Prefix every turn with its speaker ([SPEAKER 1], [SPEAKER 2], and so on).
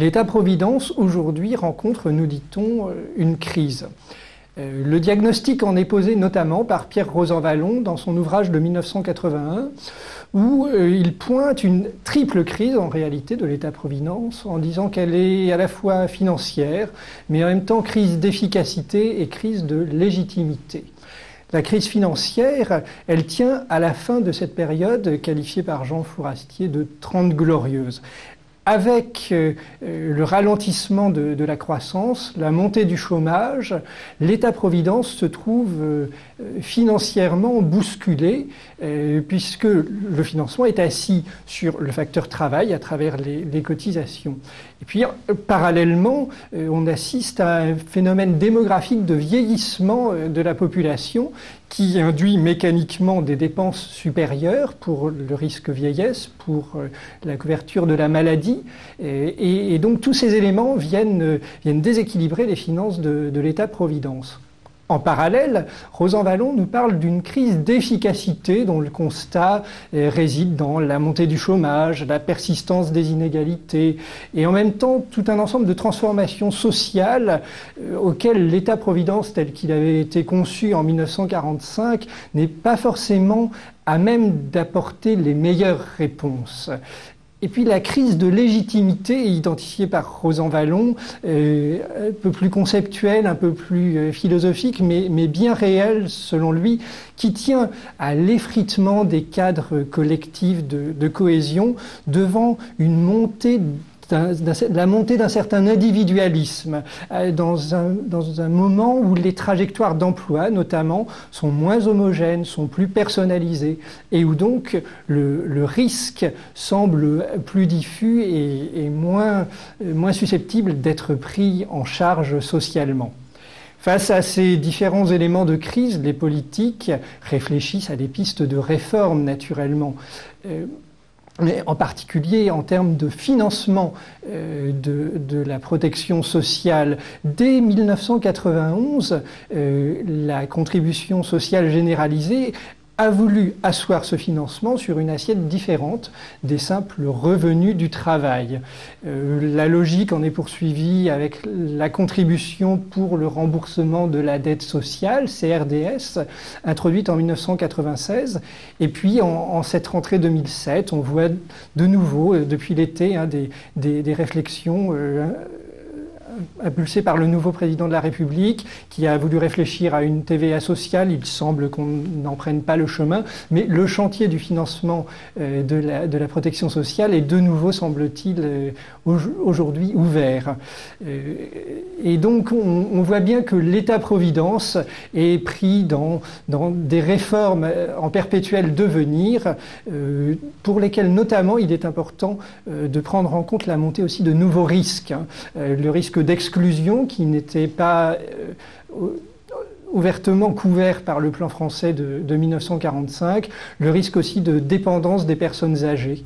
[SPEAKER 1] L'État-providence, aujourd'hui, rencontre, nous dit-on, une crise. Le diagnostic en est posé notamment par Pierre Rosanvallon dans son ouvrage de 1981, où il pointe une triple crise en réalité de l'État-providence, en disant qu'elle est à la fois financière, mais en même temps crise d'efficacité et crise de légitimité. La crise financière, elle tient à la fin de cette période qualifiée par Jean Fourastier de « Trente Glorieuses ». Avec le ralentissement de la croissance, la montée du chômage, l'État-providence se trouve financièrement bousculé, puisque le financement est assis sur le facteur travail à travers les cotisations. Et puis, parallèlement, on assiste à un phénomène démographique de vieillissement de la population qui induit mécaniquement des dépenses supérieures pour le risque vieillesse, pour la couverture de la maladie. Et donc tous ces éléments viennent déséquilibrer les finances de l'État-providence. En parallèle, Rosanvallon nous parle d'une crise d'efficacité dont le constat réside dans la montée du chômage, la persistance des inégalités et en même temps tout un ensemble de transformations sociales auxquelles l'État-providence tel qu'il avait été conçu en 1945 n'est pas forcément à même d'apporter les meilleures réponses. Et puis la crise de légitimité identifiée par Rosanvallon, un peu plus conceptuelle, un peu plus philosophique, mais bien réelle selon lui, qui tient à l'effritement des cadres collectifs de cohésion devant une montée la montée d'un certain individualisme dans un moment où les trajectoires d'emploi, notamment, sont moins homogènes, sont plus personnalisées et où donc le risque semble plus diffus et moins susceptible d'être pris en charge socialement. Face à ces différents éléments de crise, les politiques réfléchissent à des pistes de réforme, naturellement. Mais en particulier en termes de financement de la protection sociale. Dès 1991, la contribution sociale généralisée a voulu asseoir ce financement sur une assiette différente des simples revenus du travail. La logique en est poursuivie avec la contribution pour le remboursement de la dette sociale, CRDS, introduite en 1996. Et puis en cette rentrée 2007, on voit de nouveau, depuis l'été, des réflexions impulsé par le nouveau président de la République qui a voulu réfléchir à une TVA sociale. Il semble qu'on n'en prenne pas le chemin, mais le chantier du financement de la protection sociale est de nouveau, semble-t-il, aujourd'hui ouvert. Et donc on voit bien que l'État-providence est pris dans des réformes en perpétuel devenir, pour lesquelles notamment il est important de prendre en compte la montée aussi de nouveaux risques. Le risque d'exclusion qui n'était pas ouvertement couvert par le plan français de 1945, le risque aussi de dépendance des personnes âgées.